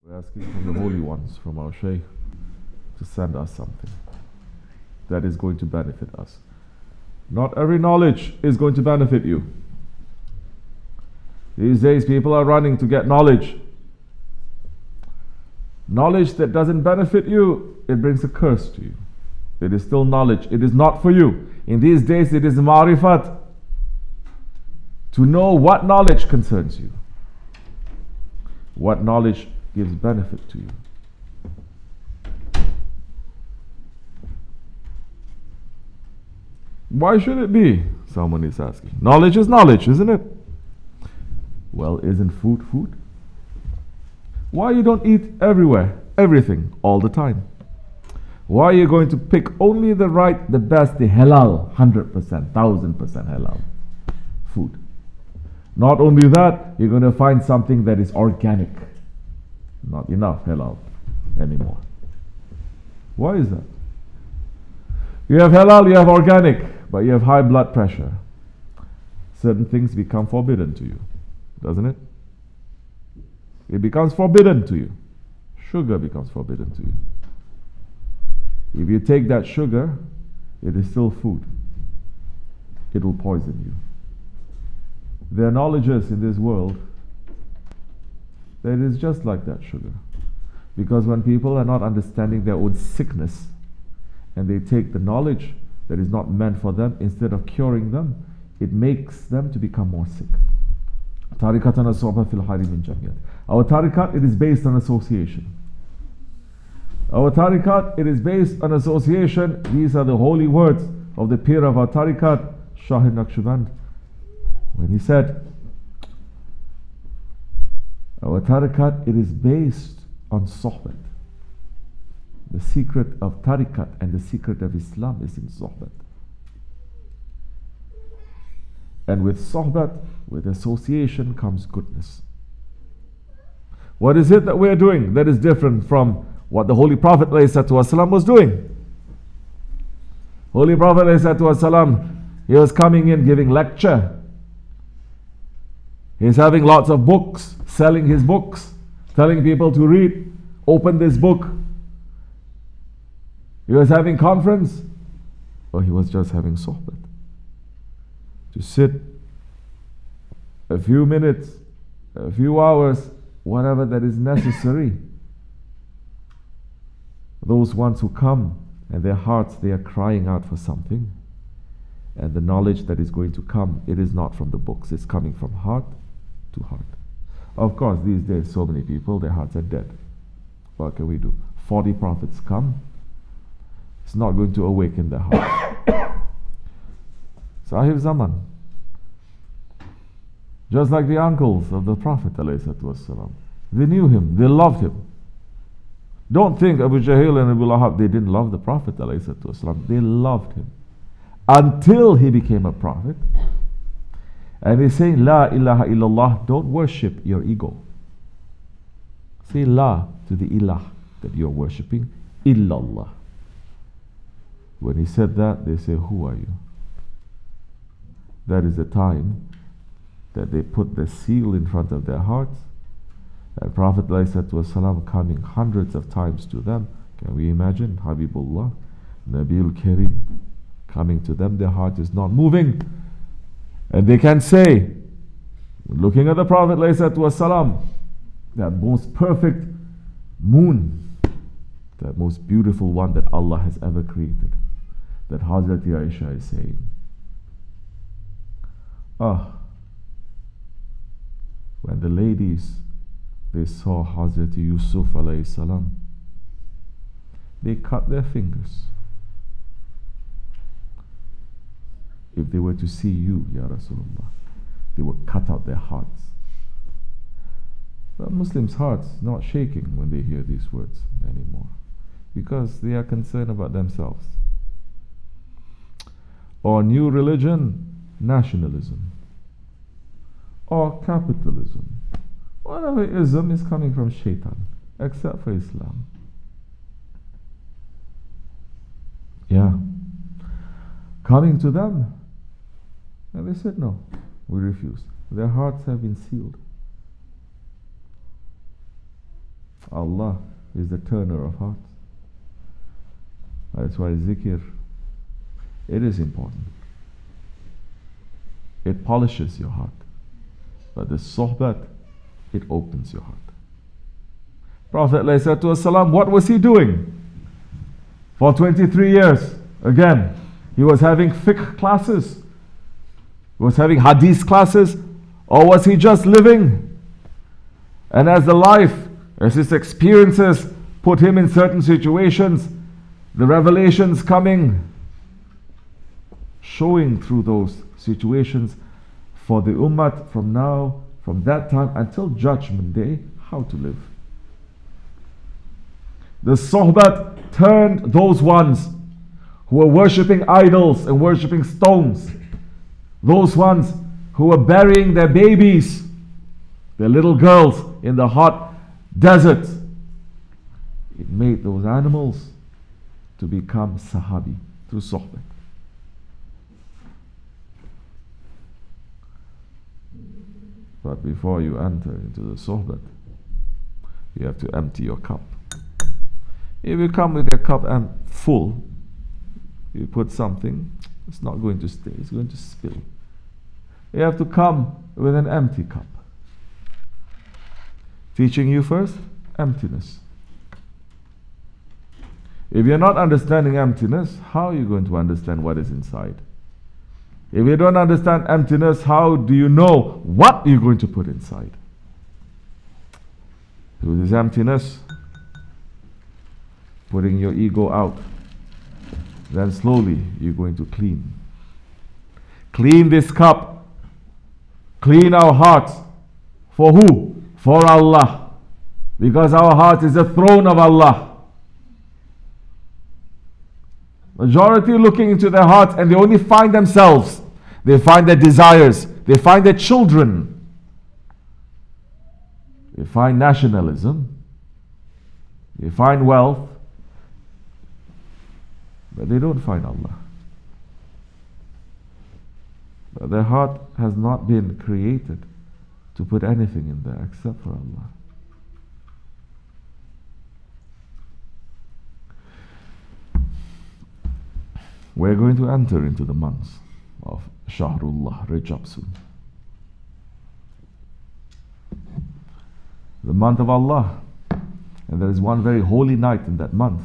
We're asking from the holy ones, from our Shaykh, to send us something that is going to benefit us. Not every knowledge is going to benefit you. These days people are running to get knowledge. Knowledge that doesn't benefit you, it brings a curse to you. It is still knowledge. It is not for you. In these days it is ma'rifat. To know what knowledge concerns you. What knowledge gives benefit to you. Why should it be? Someone is asking. Knowledge is knowledge, isn't it? Well, isn't food food? Why you don't eat everywhere, everything, all the time? Why are you going to pick only the right, the best, the halal, 100%, 1000% halal food? Not only that, you're going to find something that is organic. Not enough halal anymore. Why is that? You have halal, you have organic, but you have high blood pressure. Certain things become forbidden to you, doesn't it? It becomes forbidden to you. Sugar becomes forbidden to you. If you take that sugar, it is still food. It will poison you. There are knowledges in this world that is just like that sugar. Because when people are not understanding their own sickness, and they take the knowledge that is not meant for them, instead of curing them, it makes them to become more sick. Tarikatana sohba fil hayri min jamiyat. Our tariqat, it is based on association. Our tariqat, it is based on association. These are the holy words of the peer of our tariqat, Shaykh Naksibendi, when he said, our tariqat, it is based on sohbat. The secret of tariqat and the secret of Islam is in sohbat. And with sohbat, with association comes goodness. What is it that we are doing that is different from what the Holy Prophet ﷺ was doing? Holy Prophet ﷺ, he was coming in giving lecture. He's having lots of books, selling his books, telling people to read, open this book. He was having conference, or he was just having sohbat. To sit a few minutes, a few hours, whatever that is necessary. Those ones who come and their hearts, they are crying out for something. And the knowledge that is going to come, it is not from the books, it's coming from heart to heart. Of course, these days, so many people, their hearts are dead. What can we do? 40 prophets come, it's not going to awaken their heart. Sahib Zaman, just like the uncles of the Prophet ﷺ, they knew him, they loved him. Don't think Abu Jahl and Abu Lahab, they didn't love the Prophet ﷺ. They loved him until he became a prophet. And he's saying, La ilaha illallah, don't worship your ego. Say La to the ilah that you're worshipping, illallah. When he said that, they say, who are you? That is the time that they put the seal in front of their hearts. And Prophet ﷺ coming hundreds of times to them. Can we imagine? Habibullah, Abdulkerim, coming to them, their heart is not moving. And they can say, looking at the Prophet ﷺ, that most perfect moon, that most beautiful one that Allah has ever created, that Hazrat Aisha is saying, when the ladies, they saw Hazrat Yusuf alayhi salam, they cut their fingers. If they were to see you, Ya Rasulullah, they would cut out their hearts. But Muslims' hearts not shaking when they hear these words anymore, because they are concerned about themselves. Or new religion, nationalism. Or capitalism. Whatever ism is coming from shaitan, except for Islam. Yeah. Coming to them, and they said, no, we refuse. Their hearts have been sealed. Allah is the turner of hearts. That's why zikr, it is important. It polishes your heart. But the sohbat, it opens your heart. Prophet ﷺ, what was he doing? For 23 years, again, he was having fiqh classes. He was having hadith classes. Or was he just living? And as the life, as his experiences put him in certain situations, the revelations coming, showing through those situations for the ummah from now, from that time until Judgment Day, how to live. The sohbat turned those ones who were worshipping idols and worshipping stones, those ones who were burying their babies, their little girls in the hot desert. It made those animals to become sahabi through sohbat. But before you enter into the sohbat, you have to empty your cup. If you come with your cup full, you put something, it's not going to stay, it's going to spill. You have to come with an empty cup. Teaching you first, emptiness. If you're not understanding emptiness, how are you going to understand what is inside? If you don't understand emptiness, how do you know what you're going to put inside? Through this emptiness, putting your ego out, then slowly you're going to clean. Clean this cup. Clean our hearts. For who? For Allah. Because our heart is the throne of Allah. Majority looking into their hearts and they only find themselves. They find their desires. They find their children. They find nationalism. They find wealth. But they don't find Allah. But their heart has not been created to put anything in there except for Allah. We're going to enter into the months of Shahrullah, Rajab soon. The month of Allah. And there is one very holy night in that month.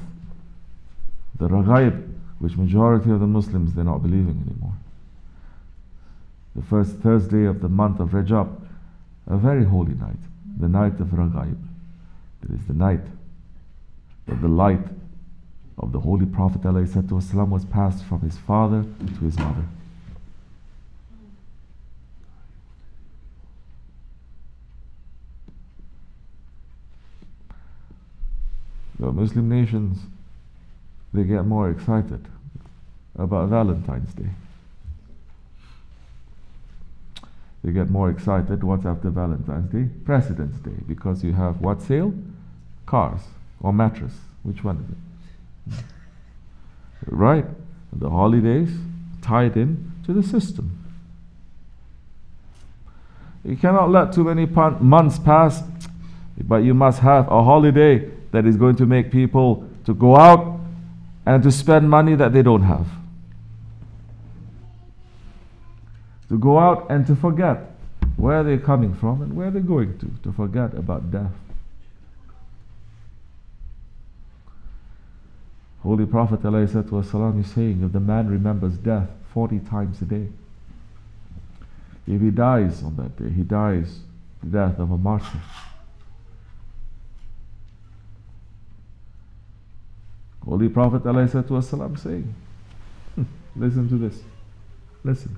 The Raghaib, which majority of the Muslims, they're not believing anymore. The first Thursday of the month of Rajab, a very holy night. The night of Raghaib. It is the night that the light of the Holy Prophet ﷺ was passed from his father to his mother. The Muslim nations, they get more excited about Valentine's Day. They get more excited. What's after Valentine's Day? President's Day. Because you have what sale? Cars or mattress. Which one is it? Right? The holidays tied in to the system. You cannot let too many months pass, but you must have a holiday that is going to make people to go out and to spend money that they don't have. To go out and to forget where they're coming from and where they're going to forget about death. Holy Prophet ﷺ is saying, if the man remembers death 40 times a day, if he dies on that day, he dies the death of a martyr. Holy Prophet ﷺ saying, listen to this. Listen.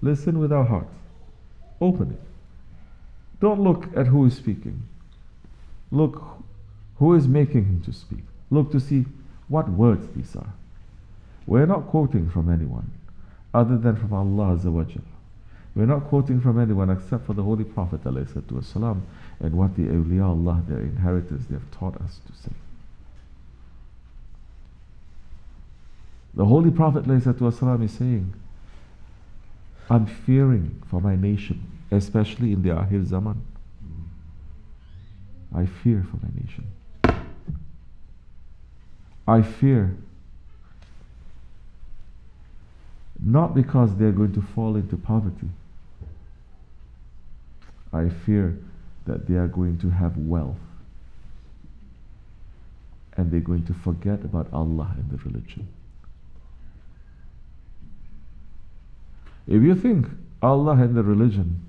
Listen with our hearts. Open it. Don't look at who is speaking. Look who is making him to speak. Look to see what words these are. We're not quoting from anyone other than from Allah Azza wa Jal. We're not quoting from anyone except for the Holy Prophet ﷺ and what the awliya Allah, their inheritors, they have taught us to say. The Holy Prophet ﷺ is saying, I'm fearing for my nation, especially in the Ahir Zaman. I fear for my nation. I fear not because they're going to fall into poverty. I fear that they are going to have wealth and they're going to forget about Allah and the religion. If you think Allah and the religion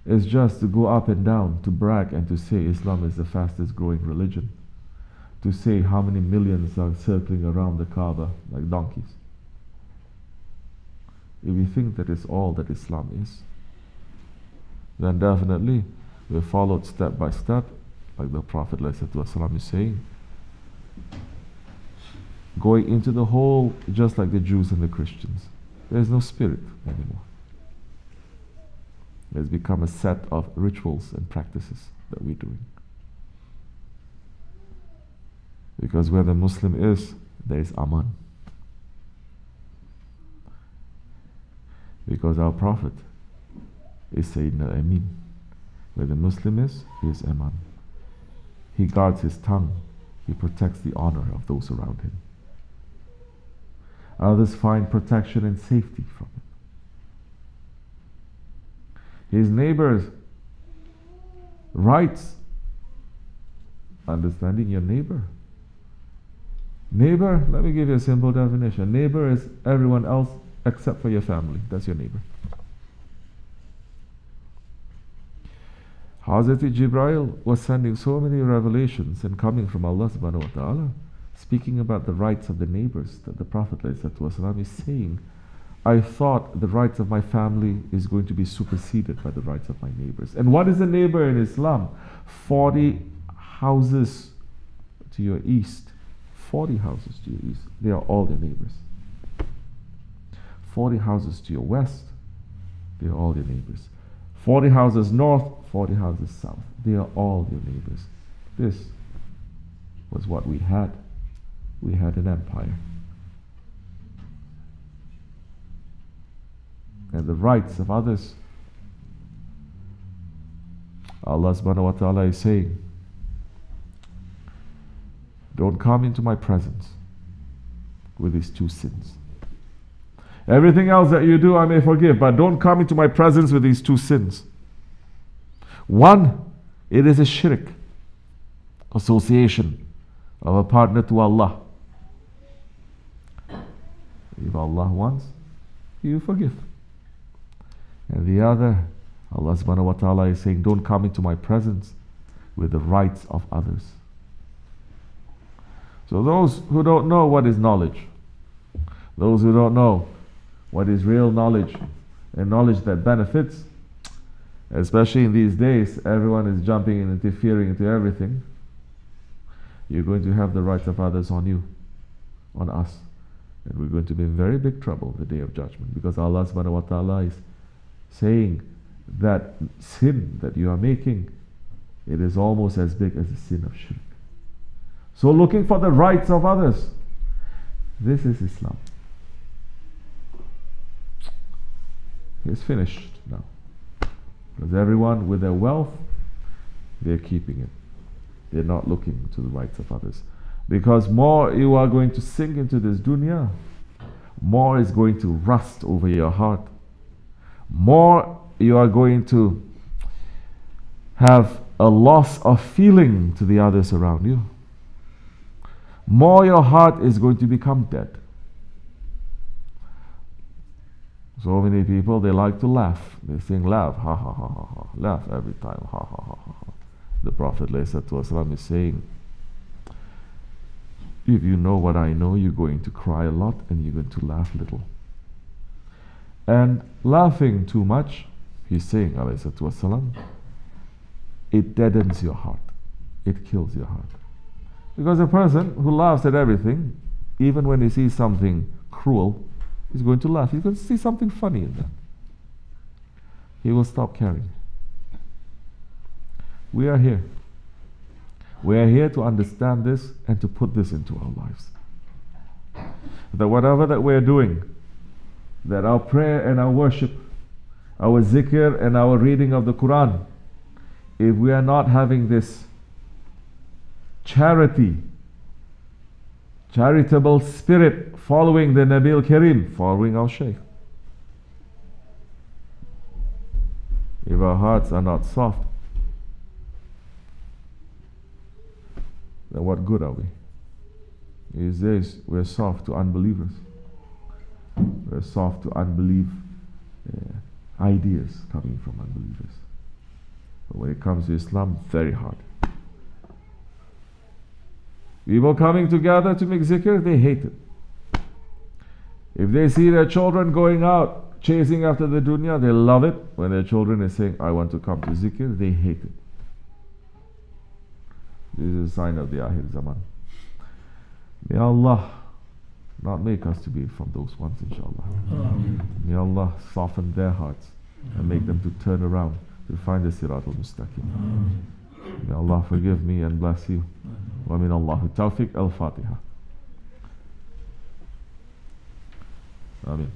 is just to go up and down, to brag and to say Islam is the fastest growing religion, to say how many millions are circling around the Kaaba like donkeys, if you think that is all that Islam is, then definitely we followed step by step, like the Prophet ﷺ is saying, going into the hole just like the Jews and the Christians. There is no spirit anymore. It has become a set of rituals and practices that we're doing. Because where the Muslim is, there is Aman. Because our Prophet is Sayyidina Amin. Where the Muslim is Aman. He guards his tongue. He protects the honor of those around him. Others find protection and safety from him. His neighbor's rights, understanding your neighbor. Neighbor, let me give you a simple definition. Neighbor is everyone else except for your family. That's your neighbor. Hazrat Jibreel was sending so many revelations and coming from Allah subhanahu wa ta'ala, speaking about the rights of the neighbors, that the Prophet ﷺ is saying, I thought the rights of my family is going to be superseded by the rights of my neighbors. And what is a neighbor in Islam? 40 houses to your east. 40 houses to your east. They are all your neighbors. 40 houses to your west. They are all your neighbors. 40 houses north, 40 houses south. They are all your neighbors. This was what we had. We had an empire. And the rights of others, Allah subhanahu wa ta'ala is saying, don't come into my presence with these two sins. Everything else that you do I may forgive, but don't come into my presence with these two sins. One, it is a shirk, association of a partner to Allah. If Allah wants, you forgive. And the other, Allah subhanahu wa ta'ala is saying, don't come into my presence with the rights of others. So those who don't know what is knowledge, those who don't know what is real knowledge and knowledge that benefits, especially in these days, everyone is jumping and interfering into everything. You're going to have the rights of others on you, on us. And we're going to be in very big trouble the day of judgment, because Allah subhanahu wa ta'ala is saying that sin that you are making, it is almost as big as the sin of shirk. So looking for the rights of others, this is Islam. It's finished now. Because everyone with their wealth, they're keeping it. They're not looking to the rights of others. Because more you are going to sink into this dunya, more is going to rust over your heart. More you are going to have a loss of feeling to the others around you. More your heart is going to become dead. So many people, they like to laugh. They sing laugh, ha ha ha ha ha. Laugh every time, ha ha ha ha. The Prophet ﷺ is saying, if you know what I know, you're going to cry a lot and you're going to laugh little. And laughing too much, he's saying, ﷺ, it deadens your heart. It kills your heart. Because a person who laughs at everything, even when he sees something cruel, he's going to laugh. He's going to see something funny in that. He will stop caring. We are here. We are here to understand this and to put this into our lives. That whatever that we are doing, that our prayer and our worship, our zikr and our reading of the Quran, if we are not having this charitable spirit, following the Abdulkerim, following our Shaykh, if our hearts are not soft, then what good are we? These days we're soft to unbelievers. We're soft to unbelief ideas coming from unbelievers. But when it comes to Islam, very hard. People coming together to make zikr, they hate it. If they see their children going out chasing after the dunya, they love it. When their children are saying, I want to come to zikr, they hate it. This is a sign of the Ahir Zaman. May Allah not make us to be from those ones, inshallah. May Allah soften their hearts and make them to turn around to find the Siratul Mustaqim. May Allah forgive me and bless you. Wa min Allahu tawfiq. Al-Fatiha. Ameen.